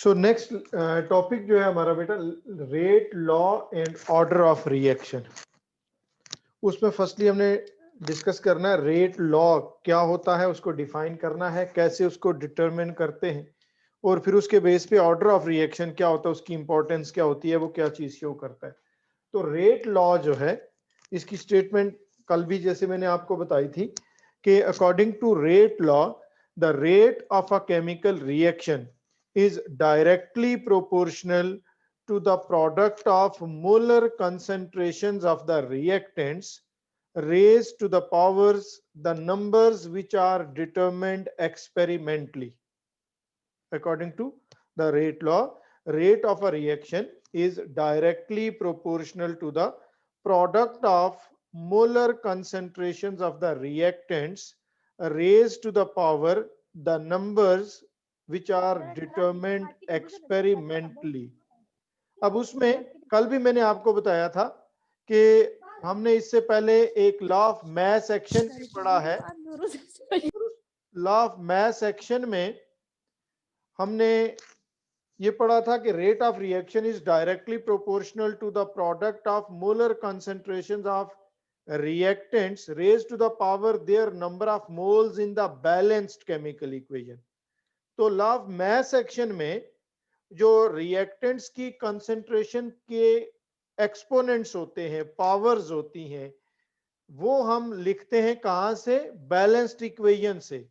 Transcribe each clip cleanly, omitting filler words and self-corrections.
So next topic जो है हमारा बेटा, rate law and order of reaction. उसमें फर्स्टली हमने डिस्कस करना है रेट लॉ क्या होता है, उसको डिफाइन करना है, कैसे उसको डिटरमिन करते हैं, और फिर उसके बेस पे ऑर्डर ऑफ रिएक्शन क्या होता है, उसकी इंपॉर्टेंस क्या होती है, वो क्या चीज शो करता है। तो रेट लॉ जो है, इसकी स्टेटमेंट कल भी जैसे मैंने आपको बताई थी कि according to rate law the rate of a chemical reaction is directly proportional to the product of molar concentrations of the reactants raised to the powers the numbers which are determined experimentally. According to the rate law, rate of a reaction is directly proportional to the product of molar concentrations of the reactants raised to the power the numbers which are determined experimentally. अब उसमें कल भी मैंने आपको बताया था कि हमने इससे पहले एक लॉ ऑफ मास एक्शन भी पढ़ा है। लॉ ऑफ मास एक्शन में हमने ये पढ़ा था कि rate of reaction is directly proportional to the product of molar concentrations of reactants raised to the power their number of moles in the balanced chemical equation. तो law of mass action में जो reactants की concentration के exponents होते हैं, powers होती हैं, वो हम लिखते हैं कहां से? बैलेंस्ड इक्वेशन से।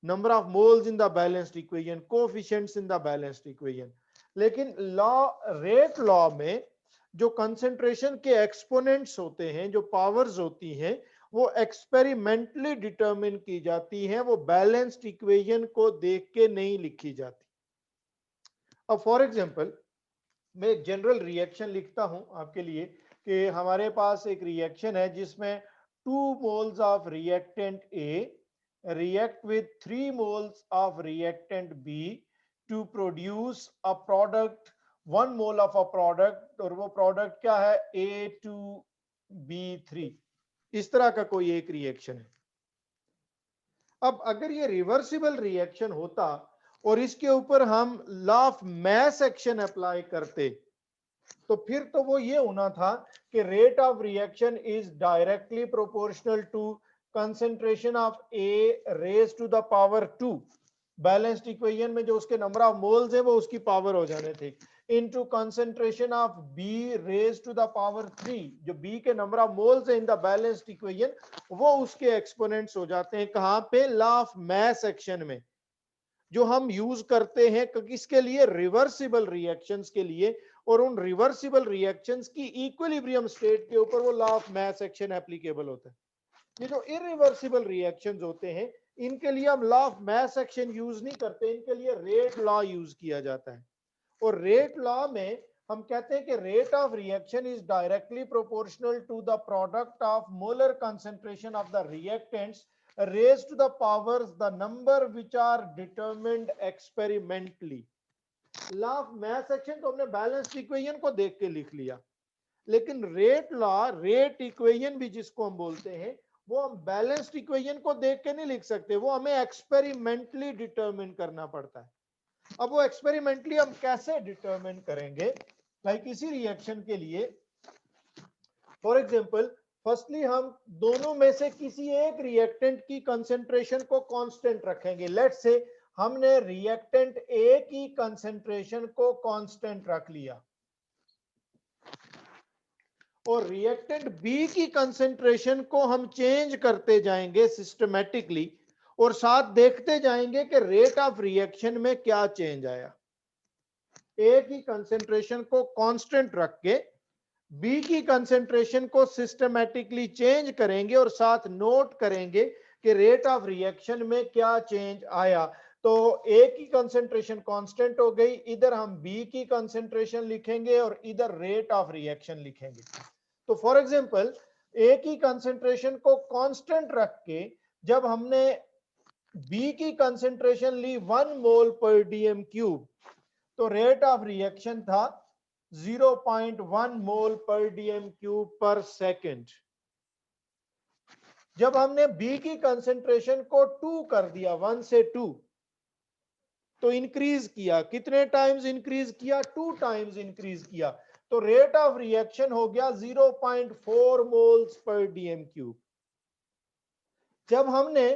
Number of moles in the balanced equation, coefficients in the balanced equation. लेकिन रेट लॉ में जो कंसंट्रेशन के एक्सपोनेंट्स होते हैं, जो पावर्स होती हैं, वो एक्सपेरिमेंटली डिटरमिन की जाती हैं, वो बैलेंस्ड इक्वेशन को देख के नहीं लिखी जाती। अब फॉर एग्जांपल मैं एक जनरल रिएक्शन लिखता हूं आपके लिए कि हमारे पास एक रिएक्शन है जिसमें 2 moles of reactant A react with 3 moles of reactant B to produce a product, 1 mole of a product, और वो प्रोडक्ट क्या है? A2B3। इस तरह का कोई एक रिएक्शन है। अब अगर ये रिवर्सिबल रिएक्शन होता और इसके ऊपर हम law of mass action apply करते, तो फिर तो वो ये होना था कि rate of reaction is directly proportional to concentration of A raise to the power 2। Balanced equation में जो उसके नंबर ऑफ मोल्स है वो उसकी पावर हो जाने थे, into concentration of B raise to the power 3। जो बी के नंबर ऑफ मोल्स है इन द बैलेंस्ड इक्वेशन, वो उसके एक्सपोनेंट्स हो जाते हैं। कहां पे? लॉ ऑफ मास एक्शन में, जो हम यूज करते हैं किसके लिए? रिवर्सिबल रिएक्शंस के लिए। और उन रिवर्सिबल रिएक्शंस की इक्विलिब्रियम स्टेट के ऊपर वो law of mass action applicable होता है। ये जो इरिवर्सिबल रिएक्शंस होते हैं, इनके लिए हम law of mass action use नहीं करते, इनके लिए रेट लॉ यूज किया जाता है। और रेट लॉ में हम कहते हैं कि rate of reaction is directly proportional to the product of molar concentration of the reactants raised to the powers the number which are determined experimentally. Law of mass action तो हमने balanced equation को देख के लिख लिया, लेकिन rate law, rate equation भी जिसको हम बोलते हैं, वो हम बैलेंस्ड इक्वेशन को देख के नहीं लिख सकते, वो हमें एक्सपेरिमेंटली डिटरमिन करना पड़ता है। अब वो एक्सपेरिमेंटली हम कैसे डिटरमिन करेंगे? लाइक इसी रिएक्शन के लिए फॉर एग्जांपल, फर्स्टली हम दोनों में से किसी एक रिएक्टेंट की कंसंट्रेशन को कांस्टेंट रखेंगे। लेट्स से हमने रिएक्टेंट ए की कंसंट्रेशन को कांस्टेंट रख लिया और रिएक्टेंट बी की कंसंट्रेशन को हम चेंज करते जाएंगे सिस्टमैटिकली, और साथ देखते जाएंगे कि रेट ऑफ रिएक्शन में क्या चेंज आया। ए की कंसंट्रेशन को कांस्टेंट रख के बी की कंसंट्रेशन को सिस्टमैटिकली चेंज करेंगे और साथ नोट करेंगे कि रेट ऑफ रिएक्शन में क्या चेंज आया। तो ए की कंसंट्रेशन कांस्टेंट हो गई, इधर हम बी की कंसंट्रेशन लिखेंगे और इधर रेट ऑफ रिएक्शन लिखेंगे। तो फॉर एग्जांपल, ए की कंसंट्रेशन को कांस्टेंट रख के जब हमने बी की कंसंट्रेशन ली 1 मोल पर डीएम क्यूब, तो रेट ऑफ रिएक्शन था 0.1 मोल पर डीएम क्यूब पर सेकेंड। जब हमने बी की कंसंट्रेशन को 2 कर दिया, 1 से 2, तो इंक्रीज किया, कितने टाइम्स इंक्रीज किया? 2 टाइम्स इंक्रीज किया, तो रेट ऑफ रिएक्शन हो गया 0.4 मोल्स पर डीएम क्यूब। जब हमने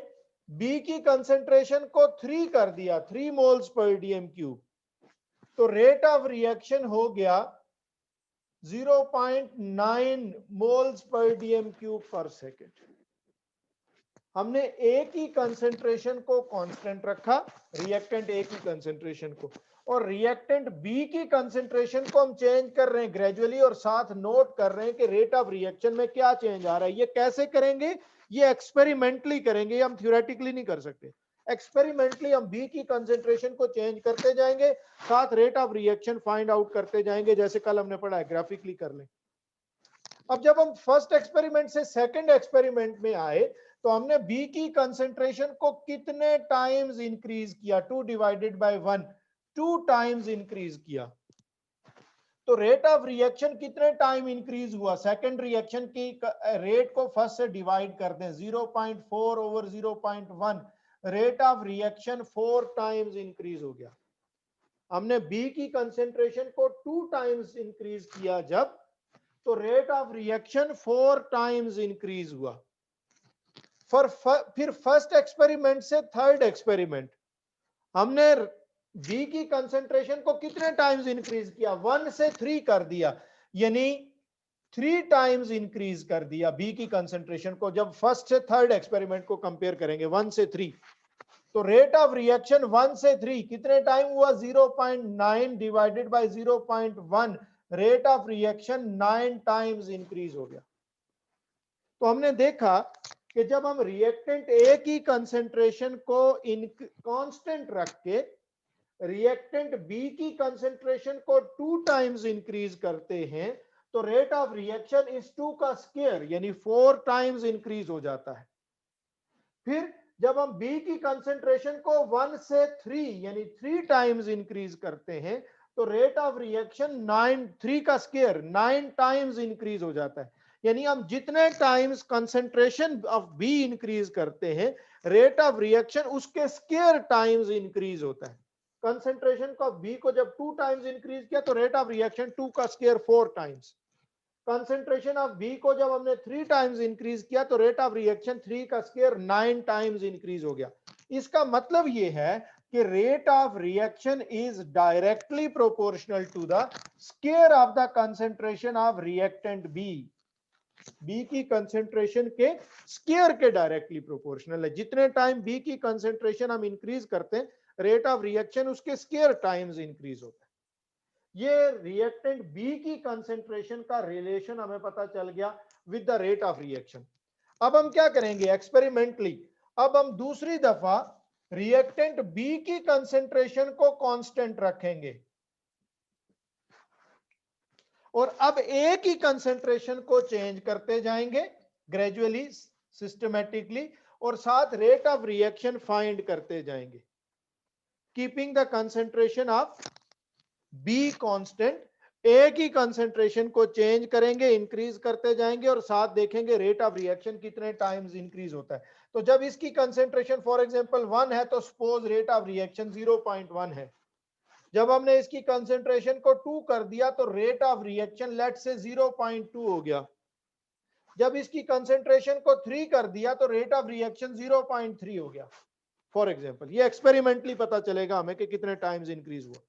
बी की कंसेंट्रेशन को 3 कर दिया, 3 मोल्स पर डीएम क्यूब, तो रेट ऑफ रिएक्शन हो गया 0.9 मोल्स पर डीएम क्यूब पर सेकेंड। हमने ए की कंसेंट्रेशन को कांस्टेंट रखा, रिएक्टेंट ए की कंसेंट्रेशन को, और रिएक्टेंट बी की कंसेंट्रेशन को हम चेंज कर रहे हैं ग्रेजुअली, और साथ नोट कर रहे हैं कि रेट ऑफ रिएक्शन में क्या चेंज आ रहा है। ये कैसे करेंगे? ये एक्सपेरिमेंटली करेंगे, हम थ्योरेटिकली नहीं कर सकते। एक्सपेरिमेंटली हम बी की कंसेंट्रेशन को चेंज करते जाएंगे, साथ rate of reaction find out करते जाएंगे, जैसे कल हमने पढ़ा है, ग्राफिकली कर लें। अब जब हम फर्स्ट एक्सपेरिमेंट से सेकंड एक्सपेरिमेंट में आए, तो हमने बी की कंसेंट्रेशन को कितने टाइम्स इंक्रीज किया? 2 डिवाइडेड बाय 1, 2 टाइम्स इंक्रीज किया। तो रेट ऑफ रिएक्शन कितने टाइम इंक्रीज हुआ? सेकंड रिएक्शन की रेट को फर्स्ट से डिवाइड कर दें, 0.4 over 0.1, rate of reaction 4 times increase हो गया। हमने बी की कंसेंट्रेशन को 2 टाइम्स इंक्रीज किया जब, तो rate of reaction 4 times increase हुआ। फिर फर्स्ट एक्सपेरिमेंट से थर्ड एक्सपेरिमेंट, हमने बी की कंसेंट्रेशन को कितने टाइम्स इंक्रीज किया? 1 से 3 कर दिया, यानी 3 टाइम्स इंक्रीज कर दिया बी की कंसेंट्रेशन को। जब फर्स्ट से थर्ड एक्सपेरिमेंट को कंपेयर करेंगे 1 से 3, तो रेट ऑफ रिएक्शन 1 से 3 कितने टाइम हुआ? 0.9 divided by 0.1, rate of reaction 9 times increase हो गया। तो हमने देखा कि जब हम रिएक्टेंट ए की कंसेंट्रेशन को कांस्टेंट रख के रिएक्टेंट बी की कंसेंट्रेशन को 2 टाइम्स इंक्रीज करते हैं, तो रेट ऑफ रिएक्शन इस 2 का स्क्वायर यानी 4 टाइम्स इंक्रीज हो जाता है। फिर जब हम बी की कंसेंट्रेशन को 1 से 3 यानी 3 टाइम्स इंक्रीज करते हैं, तो रेट ऑफ रिएक्शन 3 का स्क्वायर 9 टाइम्स इंक्रीज हो जाता है। यानी हम जितने times concentration of be increase करते हैं, रेट ऑफ रिएक्शन उसके स्क्वायर टाइम्स इंक्रीज होता है। कंसेंट्रेशन को बी को जब 2 टाइम्स इंक्रीज किया, तो रेट ऑफ रिएक्शन 2 का square 4 times. Concentration of B को जब हमने 3 टाइम्स इंक्रीज किया, तो रेट ऑफ रिएक्शन 3 का स्क्वायर 9 टाइम्स इंक्रीज हो गया। इसका मतलब ये है कि rate of reaction is directly proportional to the square of the concentration of reactant B. B की कंसेंट्रेशन के स्क्वायर के डायरेक्टली प्रोपोर्शनल है। जितने टाइम बी की कंसेंट्रेशन हम इंक्रीज करते हैं, रेट ऑफ रिएक्शन उसके स्क्वायर टाइम्स इंक्रीज होता है। ये रिएक्टेंट बी की कंसेंट्रेशन का रिलेशन हमें पता चल गया with the rate of reaction. अब हम क्या करेंगे एक्सपेरिमेंटली? अब हम दूसरी दफा रिएक्टेंट बी की कंसेंट्रेशन को कांस्टेंट रखेंगे, और अब ए की कंसेंट्रेशन को चेंज करते जाएंगे ग्रेजुअली, सिस्टमैटिकली, और साथ रेट ऑफ रिएक्शन फाइंड करते जाएंगे, keeping the concentration of B constant. A की कंसेंट्रेशन को चेंज करेंगे, इंक्रीज करते जाएंगे, और साथ देखेंगे रेट ऑफ रिएक्शन कितने टाइम्स इंक्रीज होता है। तो जब इसकी कंसेंट्रेशन फॉर एग्जांपल 1 है, तो सपोज रेट ऑफ रिएक्शन 0.1 है। जब हमने इसकी कंसेंट्रेशन को 2 कर दिया, तो रेट ऑफ रिएक्शन लेट से 0.2 हो गया। जब इसकी कंसेंट्रेशन को 3 कर दिया, तो रेट ऑफ रिएक्शन 0.3 हो गया फॉर एग्जांपल। ये एक्सपेरिमेंटली पता चलेगा हमें कि कितने टाइम्स इंक्रीज हुआ।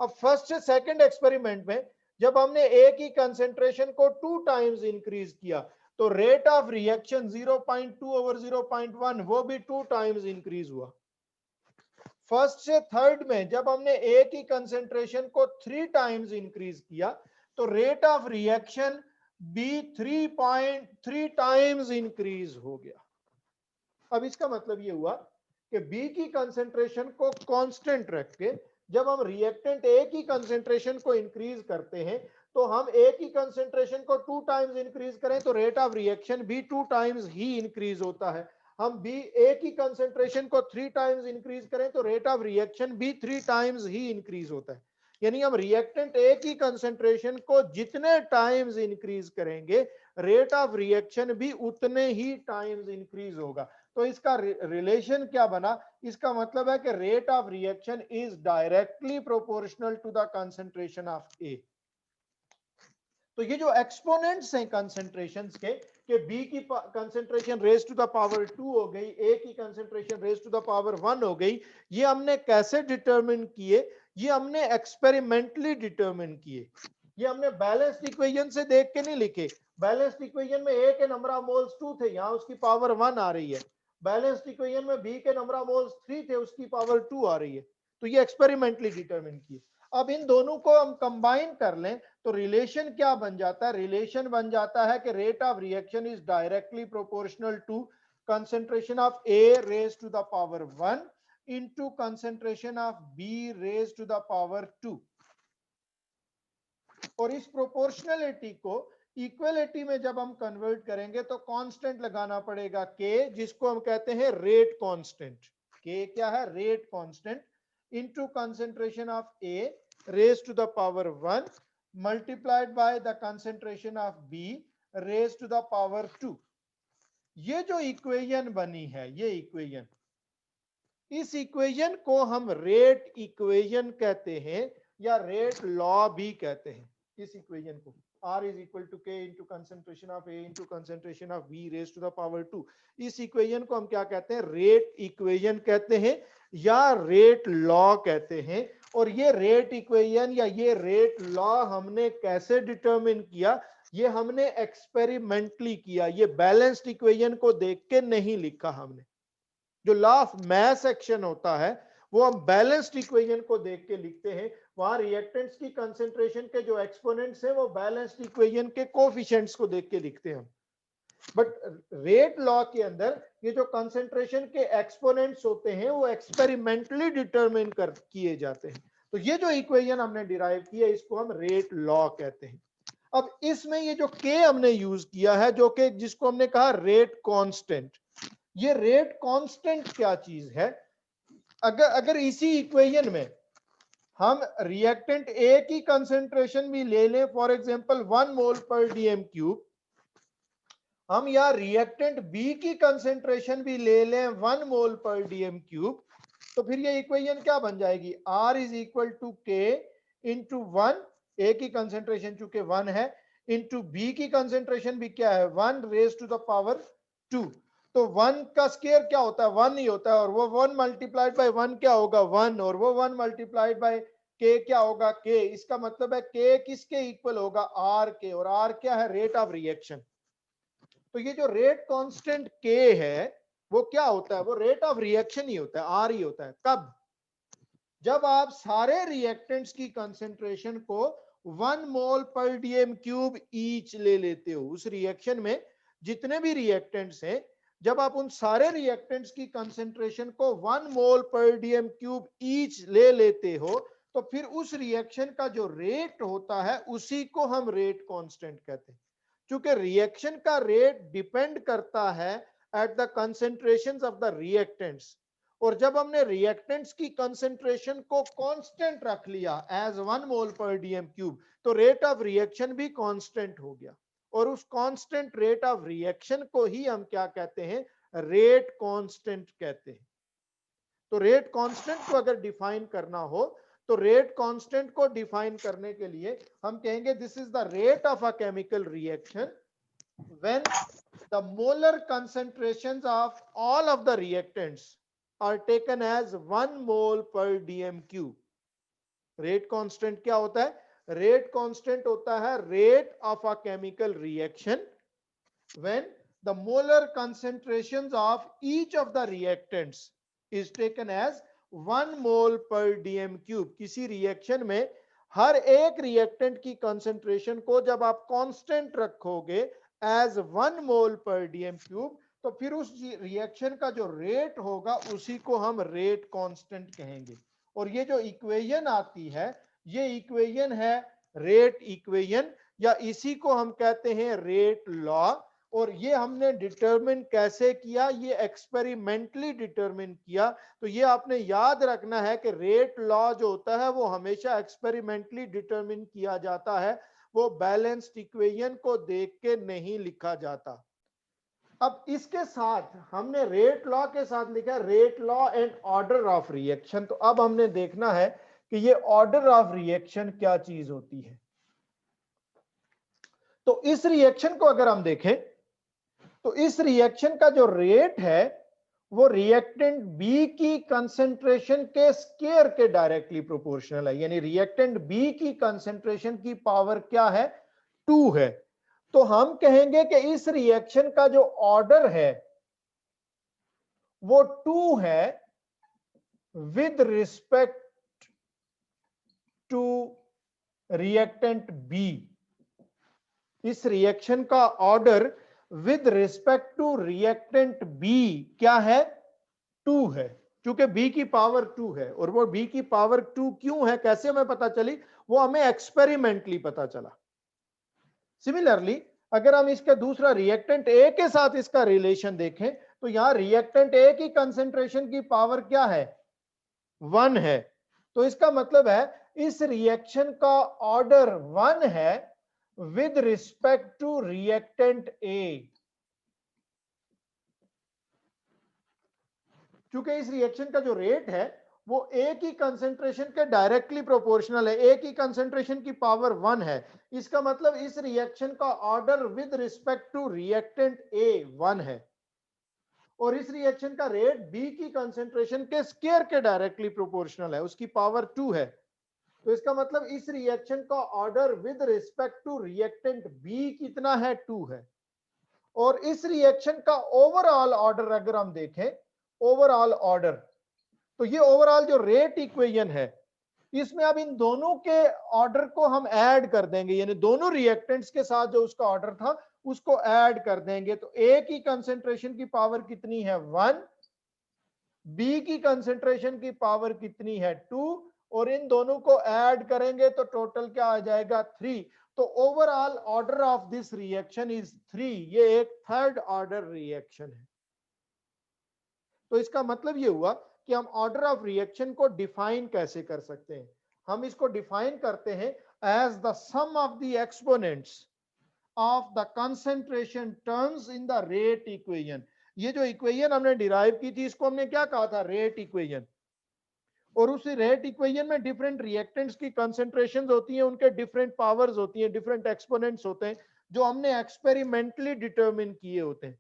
अब फर्स्ट से सेकंड एक्सपेरिमेंट में जब हमने ए की कंसेंट्रेशन को 2 टाइम्स इंक्रीज किया, तो रेट ऑफ रिएक्शन 0.2 ओवर 0.1 वो भी 2 टाइम्स इंक्रीज हुआ। फर्स्ट से थर्ड में जब हमने ए की कंसेंट्रेशन को 3 टाइम्स इंक्रीज किया, तो rate of reaction B 3.3 times increase हो गया। अब इसका मतलब ये हुआ कि बी की कंसेंट्रेशन को कांस्टेंट रख के जब हम रिएक्टेंट ए की कंसेंट्रेशन को इंक्रीज करते हैं, तो हम ए की कंसेंट्रेशन को 2 टाइम्स इंक्रीज करें, तो रेट ऑफ रिएक्शन भी 2 टाइम्स ही इंक्रीज होता है। हम बी ए की कंसेंट्रेशन को 3 टाइम्स इंक्रीज करें, तो रेट ऑफ रिएक्शन भी 3 टाइम्स ही इंक्रीज होता है। यानी हम रिएक्टेंट ए की कंसेंट्रेशन को जितने टाइम्स इंक्रीज करेंगे, रेट ऑफ रिएक्शन भी उतने ही टाइम्स इंक्रीज होगा। तो इसका रिलेशन क्या बना, इसका मतलब है कि rate of reaction is directly proportional to the concentration of A. तो ये जो एक्सपोनेंट्स हैं कंसंट्रेशंस के, कि बी की concentration raise to the power 2 हो गई, ए की concentration raise to the power 1 हो गई, ये हमने कैसे डिटरमिन किए? ये हमने एक्सपेरिमेंटली डिटरमिन किए। ये हमने बैलेंस्ड इक्वेशन से देख के नहीं लिखे। बैलेंस्ड इक्वेशन में ए के नंबर ऑफ मोल्स 2 थे, यहां उसकी पावर 1 आ रही है। बैलेंस्ड इक्वेशन में बी के नंबर ऑफ मोल्स 3 थे, उसकी पावर 2 आ रही है। तो ये एक्सपेरिमेंटली डिटरमिन किए। अब इन दोनों को हम कंबाइन कर लें तो रिलेशन क्या बन जाता है? रिलेशन बन जाता है कि rate of reaction is directly proportional to concentration of A raise to the power 1 into concentration of B raise to the power 2। और इस प्रोपोर्शनलिटी को इक्वलिटी में जब हम कन्वर्ट करेंगे तो कांस्टेंट लगाना पड़ेगा के, जिसको हम कहते हैं रेट कांस्टेंट। के क्या है? Rate constant into concentration of A raise to the power 1 multiplied by the concentration of B raise to the power 2। ये जो इक्वेशन बनी है, ये इक्वेशन, इस इक्वेशन को हम रेट इक्वेशन कहते हैं या रेट लॉ भी कहते हैं। इस इक्वेशन को R is equal to K into concentration of A into concentration of B raised to the power 2, इस इक्वेशन को हम क्या कहते हैं? रेट इक्वेशन कहते हैं या रेट लॉ कहते हैं। और ये रेट इक्वेशन या ये रेट लॉ हमने कैसे डिटरमिन किया? ये हमने एक्सपेरिमेंटली किया। ये बैलेंस्ड इक्वेशन को देख के नहीं लिखा हमने। जो लॉ ऑफ मास एक्शन होता है वो हम बैलेंस्ड इक्वेशन को देख के लिखते हैं। वहां रिएक्टेंट्स की कंसंट्रेशन के जो एक्सपोनेंट्स हैं वो बैलेंस्ड इक्वेशन के कोफिशिएंट्स को देख के लिखते हैं। बट रेट लॉ के अंदर ये जो कंसंट्रेशन के एक्सपोनेंट्स होते हैं वो एक्सपेरिमेंटली डिटरमिन कर किए जाते हैं। तो ये जो इक्वेशन हमने डिराइव की है इसको हम रेट लॉ कहते हैं। अब इसमें ये जो के हमने यूज किया है, जो कि जिसको हमने कहा रेट कांस्टेंट, ये रेट कांस्टेंट क्या चीज है? अगर इसी इक्वेशन में हम रिएक्टेंट ए की कंसेंट्रेशन भी ले लें, फॉर एग्जांपल 1 मोल पर डीएम क्यूब, हम या रिएक्टेंट बी की कंसेंट्रेशन भी ले लें 1 मोल पर डीएम क्यूब, तो फिर ये इक्वेशन क्या बन जाएगी? R इज इक्वल टू के इंटू 1, ए की कंसेंट्रेशन चूंकि 1 है, इंटू बी की कंसेंट्रेशन भी क्या है? 1 रेज टू द पावर 2। तो 1 का स्क्वायर क्या होता है? 1 ही होता है। और वो 1 मल्टीप्लाइड बाय 1 क्या होगा? 1। और वो 1 मल्टीप्लाइड बाय के क्या होगा? के। इसका मतलब है के किसके इक्वल होगा? आर के। और आर क्या है? Rate of reaction. तो ये जो रेट कांस्टेंट के है वो क्या होता है? वो रेट ऑफ रिएक्शन ही होता है, आर ही होता है। कब? जब आप सारे रिएक्टेंट्स की कंसेंट्रेशन को 1 मोल पर डीएम क्यूब ईच ले लेते हो। उस रिएक्शन में जितने भी रिएक्टेंट्स हैं, जब आप उन सारे रिएक्टेंट्स की कंसेंट्रेशन को 1 मोल पर डीएम क्यूब ईच ले लेते हो, तो फिर उस रिएक्शन का जो रेट होता है उसी को हम रेट कांस्टेंट कहते हैं। क्योंकि रिएक्शन का रेट डिपेंड करता है at the concentrations of the reactants. और जब हमने रिएक्टेंट्स की कंसेंट्रेशन को कांस्टेंट रख लिया एज 1 मोल पर डीएम क्यूब, तो रेट ऑफ रिएक्शन भी कांस्टेंट हो गया। और उस कांस्टेंट रेट ऑफ रिएक्शन को ही हम क्या कहते हैं? रेट कांस्टेंट कहते हैं। तो रेट कांस्टेंट को अगर डिफाइन करना हो तो रेट कांस्टेंट को डिफाइन करने के लिए हम कहेंगे this is the rate of a chemical reaction when the molar concentrations of all of the reactants are taken as 1 mole per dm cube। Rate constant क्या होता है? रेट कांस्टेंट होता है rate of a chemical reaction when the molar concentrations of each of the reactants is taken as 1 mole per dm cube। किसी reaction में हर एक reactant की concentration को जब आप कांस्टेंट रखोगे एज 1 मोल पर डीएम क्यूब, तो फिर उस रिएक्शन का जो रेट होगा उसी को हम रेट कांस्टेंट कहेंगे। और ये जो इक्वेशन आती है ये इक्वेशन है रेट इक्वेशन, या इसी को हम कहते हैं रेट लॉ। और ये हमने डिटरमिन कैसे किया? ये एक्सपेरिमेंटली डिटरमिन किया। तो ये आपने याद रखना है कि रेट लॉ जो होता है वो हमेशा एक्सपेरिमेंटली डिटरमिन किया जाता है, वो बैलेंस्ड इक्वेशन को देख के नहीं लिखा जाता। अब इसके साथ हमने रेट लॉ के साथ लिखा rate law and order of reaction. तो अब हमने देखना है कि ये ऑर्डर ऑफ रिएक्शन क्या चीज होती है। तो इस रिएक्शन को अगर हम देखें तो इस रिएक्शन का जो रेट है वो रिएक्टेंट बी की कंसेंट्रेशन के स्क्वायर के डायरेक्टली प्रोपोर्शनल है, यानी रिएक्टेंट बी की कंसेंट्रेशन की पावर क्या है, 2 है। तो हम कहेंगे कि इस रिएक्शन का जो ऑर्डर है वो 2 है with respect to reactant B. इस रिएक्शन का order with respect to reactant B क्या है, 2 है, क्योंकि बी की पावर 2 है। और वो बी की पावर 2 क्यों है, कैसे हमें पता चली, वो हमें एक्सपेरिमेंटली पता चला। सिमिलरली अगर हम इसके दूसरा रिएक्टेंट ए के साथ इसका रिलेशन देखें तो यहां रिएक्टेंट ए की कंसेंट्रेशन की पावर क्या है, 1 है। तो इसका मतलब है इस रिएक्शन का ऑर्डर 1 है with respect to reactant A. क्योंकि इस रिएक्शन का जो रेट है वो ए की कंसेंट्रेशन के डायरेक्टली प्रोपोर्शनल है, ए की कंसेंट्रेशन की पावर 1 है। इसका मतलब इस रिएक्शन का order with respect to reactant A 1 है और इस रिएक्शन का रेट बी की कंसेंट्रेशन के स्क्वायर के डायरेक्टली प्रोपोर्शनल है, उसकी पावर 2 है। तो इसका मतलब इस रिएक्शन का order with respect to reactant B कितना है, 2 है। और इस रिएक्शन का ओवरऑल ऑर्डर अगर हम देखें, ओवरऑल ऑर्डर, तो ये ओवरऑल जो रेट इक्वेशन है इसमें अब इन दोनों के ऑर्डर को हम ऐड कर देंगे, यानी दोनों रिएक्टेंट्स के साथ जो उसका ऑर्डर था उसको ऐड कर देंगे। तो ए की कंसेंट्रेशन की पावर कितनी है, 1, बी की कंसेंट्रेशन की पावर कितनी है, 2, और इन दोनों को ऐड करेंगे तो टोटल क्या आ जाएगा, 3। तो overall order of this reaction is 3। ये एक थर्ड ऑर्डर रिएक्शन है। तो इसका मतलब ये हुआ कि हम ऑर्डर ऑफ रिएक्शन को डिफाइन कैसे कर सकते हैं। हम इसको डिफाइन करते हैं as the sum of the exponents of the concentration terms in the rate equation. ये जो इक्वेशन हमने डिराइव की थी इसको हमने क्या कहा था, रेट इक्वेशन। और उस रेट इक्वेशन में डिफरेंट रिएक्टेंट्स की कंसेंट्रेशंस होती हैं, उनके डिफरेंट पावर्स होती हैं, डिफरेंट एक्सपोनेंट्स होते हैं जो हमने एक्सपेरिमेंटली डिटरमिन किए होते हैं।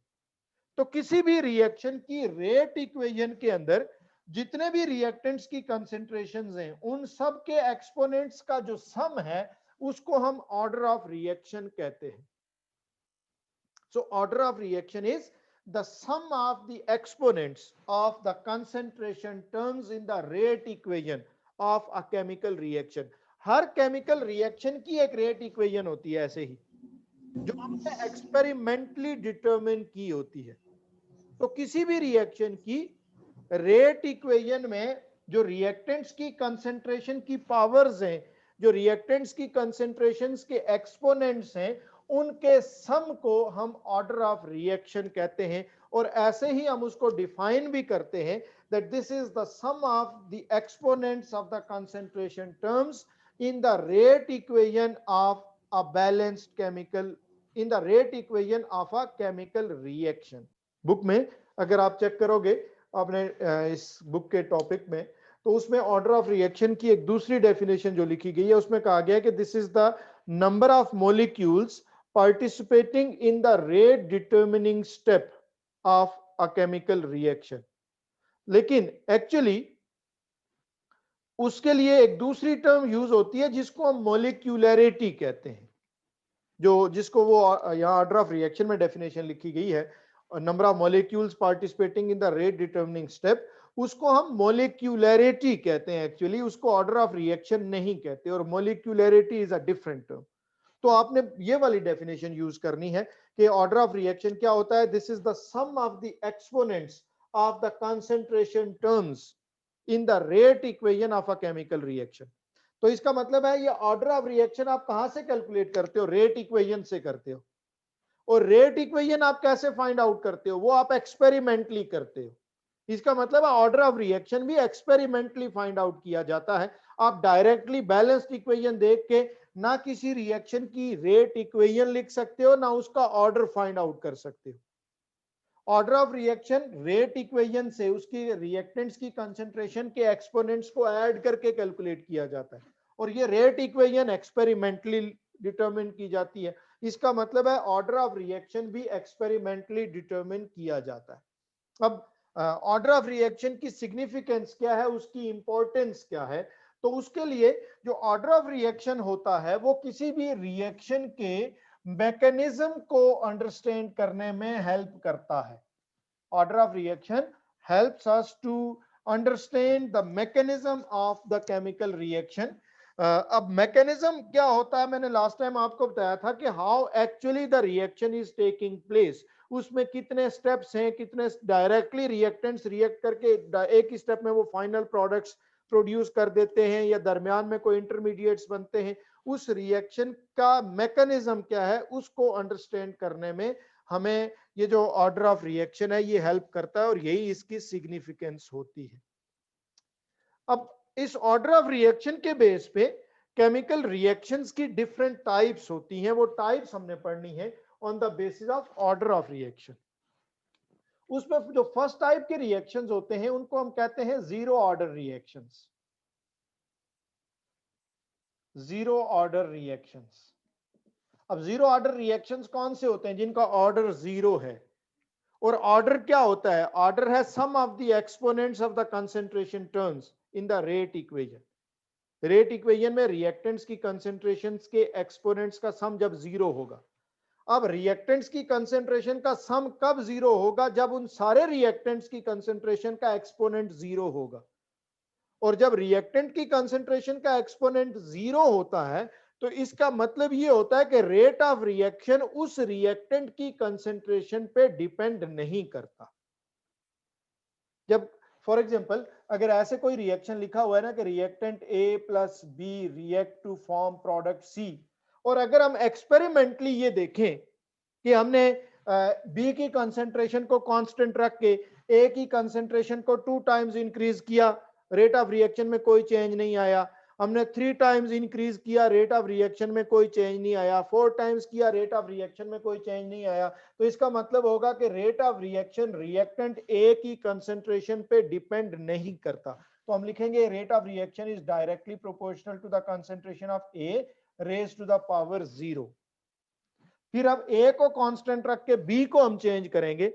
तो किसी भी रिएक्शन की रेट इक्वेशन के अंदर जितने भी रिएक्टेंट्स की कंसेंट्रेशंस हैं उन सब के एक्सपोनेंट्स का जो सम है उसको हम ऑर्डर ऑफ रिएक्शन कहते हैं। So order of reaction is the sum of the exponents of the concentration terms in the rate equation of a chemical reaction। Her chemical reaction की एक रेट इक्वेशन होती है ऐसे ही, जो हमने एक्सपेरिमेंटली डिटरमिन की होती है। तो किसी भी रिएक्शन की रेट इक्वेशन में जो रिएक्टेंट्स की कंसेंट्रेशन की पावर्स हैं, जो रिएक्टेंट्स की कंसेंट्रेशंस के एक्सपोनेंट्स हैं, उनके सम को हम ऑर्डर ऑफ रिएक्शन कहते हैं। और ऐसे ही हम उसको डिफाइन भी करते हैं that this is the sum of the exponents of the concentration terms in the rate equation of a balanced chemical, in the rate equation of a chemical reaction. Book में अगर आप चेक करोगे आपने इस book के topic में, तो उसमें ऑर्डर ऑफ रिएक्शन की एक दूसरी डेफिनेशन जो लिखी गई है उसमें कहा गया है कि this is the number of molecules participating in the rate determining step of a chemical reaction। लेकिन एक्चुअली उसके लिए एक दूसरी टर्म यूज होती है जिसको हम मोलिक्यूलरिटी कहते हैं, जो जिसको वो यहाँ ऑर्डर ऑफ रिएक्शन में डेफिनेशन लिखी गई है, number of molecules participating in the rate determining step, उसको हम मोलिक्यूलरिटी कहते हैं। एक्चुअली उसको ऑर्डर ऑफ रिएक्शन नहीं कहते, और मोलिक्यूलरिटी इज अ डिफरेंट टर्म। तो आपने ये वाली डेफिनेशन यूज करनी है कि ऑर्डर ऑफ रिएक्शन क्या होता है, this is the sum of the exponents of the concentration terms in the rate equation of a chemical reaction. तो इसका मतलब है ये ऑर्डर ऑफ रिएक्शन आप कहां से कैलकुलेट करते हो, रेट इक्वेशन से करते हो। और रेट इक्वेशन आप कैसे फाइंड आउट करते हो, वो आप एक्सपेरिमेंटली करते हो। इसका मतलब है ऑर्डर ऑफ रिएक्शन भी एक्सपेरिमेंटली फाइंड आउट किया जाता है। आप डायरेक्टली बैलेंस्ड इक्वेशन देख के ना किसी रिएक्शन की रेट इक्वेशन लिख सकते हो, ना उसका ऑर्डर फाइंड आउट कर सकते हो। Order of reaction rate equation से उसकी रिएक्टेंट्स की कंसंट्रेशन के एक्सपोनेंट्स को ऐड करके कैलकुलेट किया जाता है, और ये रेट इक्वेशन एक्सपेरिमेंटली डिटरमिन की जाती है। इसका मतलब है ऑर्डर ऑफ रिएक्शन भी एक्सपेरिमेंटली डिटरमिन किया जाता है। अब ऑर्डर ऑफ रिएक्शन की सिग्निफिकेंस क्या है, उसकी इंपॉर्टेंस क्या है, तो उसके लिए जो ऑर्डर ऑफ रिएक्शन होता है वो किसी भी रिएक्शन के मैकेनिज्म को अंडरस्टैंड करने में हेल्प करता है। Order of reaction helps us to understand the mechanism of the chemical reaction. अब मैकेनिज्म क्या होता है, मैंने लास्ट टाइम आपको बताया था कि how actually the reaction is taking place, उसमें कितने स्टेप्स हैं, कितने डायरेक्टली रिएक्टेंट्स रिएक्ट करके एक ही स्टेप में वो फाइनल प्रोडक्ट्स प्रोड्यूस कर देते हैं या दरमियान में कोई इंटरमीडिएट्स बनते हैं। उस रिएक्शन का मैकेनिज्म क्या है उसको अंडरस्टैंड करने में हमें ये जो ऑर्डर ऑफ रिएक्शन है ये हेल्प करता है, और यही इसकी सिग्निफिकेंस होती है। अब इस ऑर्डर ऑफ रिएक्शन के बेस पे केमिकल रिएक्शंस की डिफरेंट टाइप्स होती हैं, वो टाइप्स हमने पढ़नी है on the basis of order of reaction. उसमें जो फर्स्ट टाइप के रिएक्शंस होते हैं उनको हम कहते हैं zero order reactions. Zero order reactions. अब जीरो ऑर्डर रिएक्शंस कौन से होते हैं, जिनका ऑर्डर जीरो है। और ऑर्डर क्या होता है, ऑर्डर है sum of the exponents of the concentration terms in the rate equation. Rate equation में रिएक्टेंट्स की कंसंट्रेशंस के एक्सपोनेंट्स का सम जब जीरो होगा। अब रिएक्टेंट्स की कंसंट्रेशन का सम कब जीरो होगा, जब उन सारे रिएक्टेंट्स की कंसंट्रेशन का एक्सपोनेंट जीरो होगा। और जब रिएक्टेंट की कंसंट्रेशन का एक्सपोनेंट जीरो होता है तो इसका मतलब ये होता है कि रेट ऑफ रिएक्शन उस रिएक्टेंट की कंसंट्रेशन पे डिपेंड नहीं करता। जब फॉर एग्जांपल अगर ऐसे कोई रिएक्शन लिखा हुआ है ना कि reactant A plus B react to form product C, और अगर हम एक्सपेरिमेंटली ये देखें कि हमने बी की कंसंट्रेशन को कांस्टेंट रख के ए की कंसंट्रेशन को 2 टाइम्स इंक्रीज किया, रेट ऑफ रिएक्शन में कोई चेंज नहीं आया। हमने 3 टाइम्स इंक्रीज किया, रेट ऑफ रिएक्शन में कोई चेंज नहीं आया। 4 टाइम्स किया, रेट ऑफ रिएक्शन में कोई चेंज नहीं आया। तो इसका मतलब होगा कि rate of reaction reactant A की कंसंट्रेशन पे डिपेंड नहीं करता। तो हम लिखेंगे rate of reaction is directly proportional to the concentration of A raise to the power 0। फिर अब ए को कांस्टेंट रख के बी को हम चेंज करेंगे,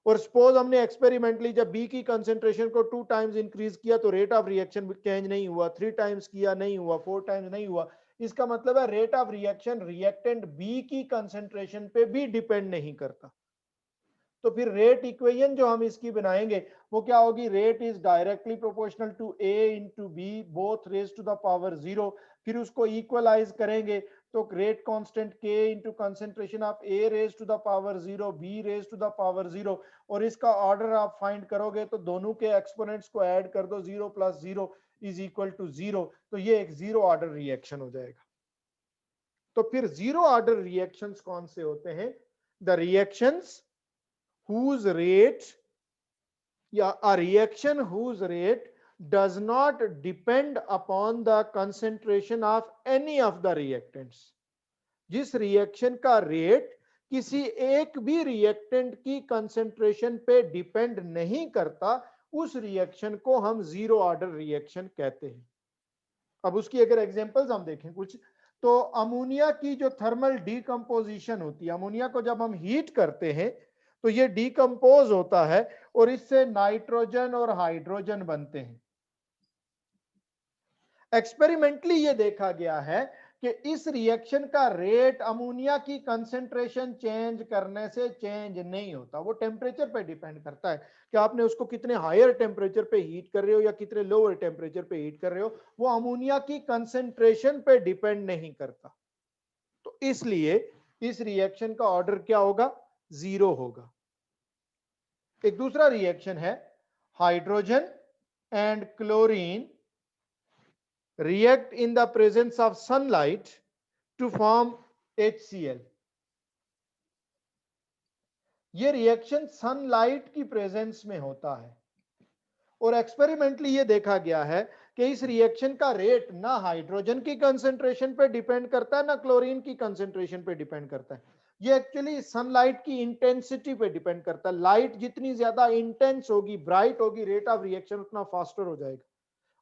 और सपोज हमने एक्सपेरिमेंटली जब बी की कंसंट्रेशन को 2 टाइम्स इंक्रीज किया तो रेट ऑफ रिएक्शन चेंज नहीं हुआ, 3 टाइम्स किया नहीं हुआ, 4 टाइम्स नहीं हुआ। इसका मतलब है rate of reaction reactant B की कंसंट्रेशन पे भी डिपेंड नहीं करता। तो फिर रेट इक्वेशन जो हम इसकी बनाएंगे वो क्या होगी, rate is directly proportional to A into B both raise to the power 0। फिर उसको इक्वलाइज करेंगे तो rate constant k into concentration of A raise to the power 0 B raise to the power 0, और इसका ऑर्डर आप find करोगे तो दोनों के एक्सपोनेंट्स को ऐड कर दो, 0 प्लस 0 इज इक्वल टू 0। तो ये एक जीरो ऑर्डर रिएक्शन हो जाएगा। तो फिर जीरो ऑर्डर रिएक्शंस कौन से होते हैं, द रिएक्शंस whose rate या a reaction whose rate does not depend upon the concentration of any of the reactants। जिस रिएक्शन का रेट किसी एक भी रिएक्टेंट की कंसंट्रेशन पे डिपेंड नहीं करता, उस रिएक्शन को हम जीरो ऑर्डर रिएक्शन कहते हैं। अब उसकी अगर एग्जांपल्स हम देखें कुछ, तो अमोनिया की जो थर्मल डीकंपोजिशन होती है, अमोनिया को जब हम हीट करते हैं तो ये डीकंपोज होता है और इससे नाइट्रोजन और हाइड्रोजन बनते हैं। एक्सपेरिमेंटली ये देखा गया है कि इस रिएक्शन का रेट अमोनिया की कंसेंट्रेशन चेंज करने से चेंज नहीं होता, वो टेम्परेचर पे डिपेंड करता है कि आपने उसको कितने हायर टेम्परेचर पे हीट कर रहे हो या कितने लोअर टेम्परेचर पे हीट कर रहे हो, वो अमोनिया की कंसेंट्रेशन पे डिपेंड नहीं करता। तो इसलिए इस रिएक्शन का ऑर्डर क्या होगा, जीरो होगा। एक दूसरा रिएक्शन है hydrogen and chlorine react in the presence of sunlight to form HCl। ये रिएक्शन सनलाइट की प्रेजेंस में होता है, और एक्सपेरिमेंटली ये देखा गया है कि इस रिएक्शन का रेट ना हाइड्रोजन की कंसंट्रेशन पे डिपेंड करता है ना क्लोरीन की कंसंट्रेशन पे डिपेंड करता है। ये एक्चुअली सनलाइट की इंटेंसिटी पे डिपेंड करता है। लाइट जितनी ज्यादा इंटेंस होगी, ब्राइट होगी, रेट ऑफ रिएक्शन उतना फास्टर हो जाएगा।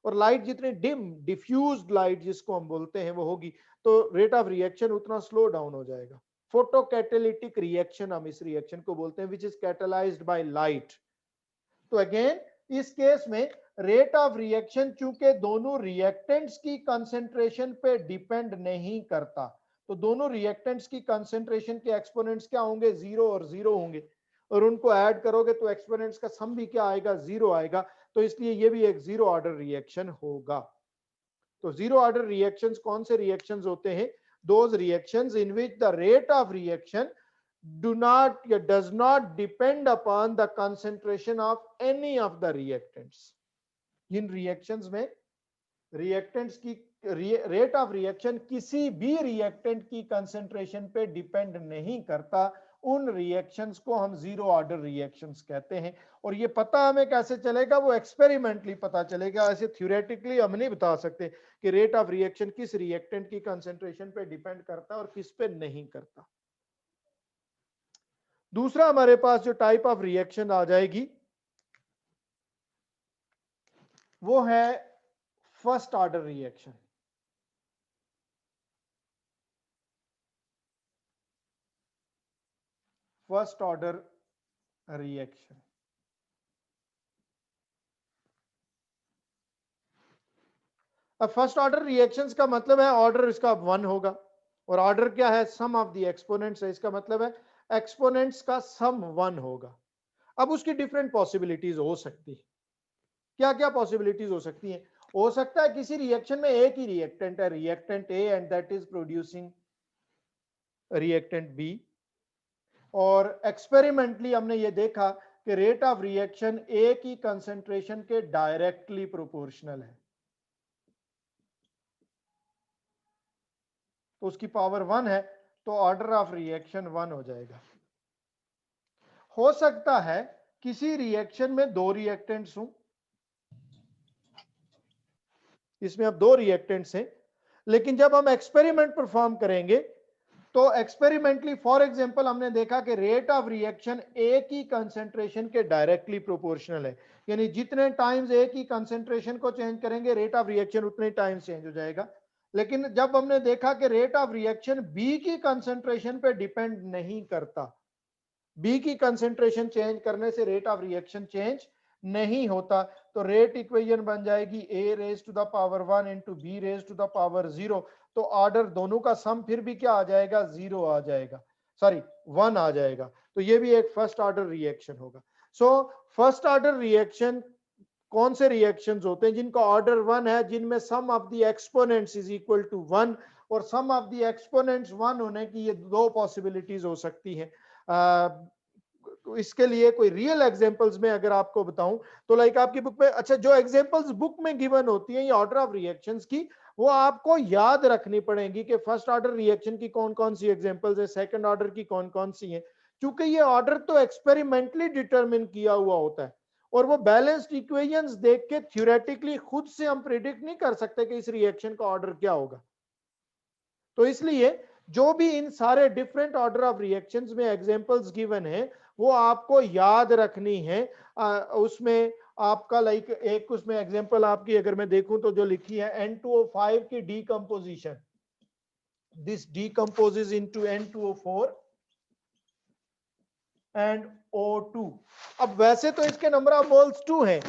और लाइट जितनी डिम, डिफ्यूज्ड लाइट जिसको हम बोलते हैं वो होगी, तो रेट ऑफ रिएक्शन उतना स्लो डाउन हो जाएगा। फोटोकैटालिटिक रिएक्शन हम इस रिएक्शन को बोलते हैं, which is catalysed by light. तो अगेन इस केस में रेट ऑफ रिएक्शन चूंकि दोनों रिएक्टेंट्स की कंसेंट्रेशन पे डिपेंड नहीं करता, तो दोनों रिएक्टेंट्स की कंसेंट्रेशन के एक्सपोनेंट्स क्या होंगे, 0 और 0 होंगे, और उनको ऐड करोगे तो एक्सपोनेंट्स का सम भी क्या आएगा, 0 आएगा। तो इसलिए ये भी एक जीरो ऑर्डर रिएक्शन होगा। तो जीरो ऑर्डर रिएक्शंस कौन से रिएक्शंस होते हैं, those reactions in which the rate of reaction does not depend upon the concentration of any of the reactants। In reactions में रिएक्टेंट्स की रेट ऑफ रिएक्शन किसी भी रिएक्टेंट की कंसेंट्रेशन पे डिपेंड नहीं करता, उन रिएक्शंस को हम जीरो ऑर्डर रिएक्शंस कहते हैं। और ये पता हमें कैसे चलेगा, वो एक्सपेरिमेंटली पता चलेगा, ऐसे थ्योरेटिकली हम नहीं बता सकते कि रेट ऑफ रिएक्शन किस रिएक्टेंट की कंसेंट्रेशन पे डिपेंड करता है और किस पे नहीं करता। दूसरा हमारे पास जो टाइप ऑफ रिएक्शन आ जाएगी वो है first order reaction. First order reaction, अब फर्स्ट ऑर्डर रिएक्शंस का मतलब है ऑर्डर इसका 1 होगा, और ऑर्डर क्या है, सम ऑफ द एक्सपोनेंट्स है, इसका मतलब है एक्सपोनेंट्स का सम 1 होगा। अब उसकी डिफरेंट पॉसिबिलिटीज हो सकती है। क्या क्या पॉसिबिलिटीज हो सकती हैं, हो सकता है किसी रिएक्शन में एक ही रिएक्टेंट है, reactant A, and that is producing reactant B, और एक्सपेरिमेंटली हमने ये देखा कि रेट ऑफ रिएक्शन ए की कंसेंट्रेशन के डायरेक्टली प्रोपोर्शनल है, तो उसकी पावर 1 है, तो ऑर्डर ऑफ रिएक्शन 1 हो जाएगा। हो सकता है किसी रिएक्शन में दो रिएक्टेंट्स हों, इसमें अब दो रिएक्टेंट्स हैं, लेकिन जब हम एक्सपेरिमेंट परफॉर्म करेंगे तो एक्सपेरिमेंटली फॉर एग्जांपल हमने देखा कि रेट ऑफ रिएक्शन ए की कंसेंट्रेशन के डायरेक्टली प्रोपोर्शनल है, यानी जितने टाइम्स ए की कंसेंट्रेशन को चेंज करेंगे रेट ऑफ रिएक्शन उतने टाइम्स चेंज हो जाएगा। लेकिन जब हमने देखा कि रेट ऑफ रिएक्शन बी की कंसेंट्रेशन पे डिपेंड नहीं करता, बी की कंसेंट्रेशन चेंज करने से रेट ऑफ रिएक्शन चेंज नहीं होता, तो रेट इक्वेशन बन जाएगी a raise to the power 1 into B raise to the power 0। तो ऑर्डर दोनों का सम फिर भी क्या आ जाएगा, 0 आ जाएगा, सॉरी 1 आ जाएगा। तो ये भी एक फर्स्ट ऑर्डर रिएक्शन होगा। सो फर्स्ट ऑर्डर रिएक्शन कौन से रिएक्शंस होते हैं जिनका ऑर्डर 1 है, जिनमें sum of the exponents is equal to 1, और सम ऑफ द एक्सपोनेंट्स 1 होने की ये दो पॉसिबिलिटीज हो सकती हैं। इसके लिए कोई रियल एग्जांपल्स में अगर आपको बताऊं तो लाइक आपकी बुक में, अच्छा जो एग्जांपल्स बुक में गिवन होती हैं ये ऑर्डर ऑफ रिएक्शंस की, वो आपको याद रखनी पड़ेगी कि फर्स्ट ऑर्डर रिएक्शन की कौन कौन सी एग्जांपल्स है, सेकंड ऑर्डर की कौन कौन सी है, क्योंकि ये ऑर्डर तो एक्सपेरिमेंटली डिटरमिन किया हुआ होता है, और वो बैलेंस्ड इक्वेशंस देख के थ्योरेटिकली खुद से हम प्रिडिक्ट नहीं कर सकते कि इस रिएक्शन का ऑर्डर क्या होगा। तो इसलिए जो भी इन सारे डिफरेंट ऑर्डर ऑफ रिएक्शंस में एग्जांपल्स गिवन है वो आपको याद रखनी है। उसमें आपका लाइक एक उसमें एग्जांपल आपकी अगर मैं देखूं तो जो लिखी है N2O5 की decomposition, this decomposes into N2O4 and O2। अब वैसे तो इसके नंबर ऑफ मोल्स 2 हैं,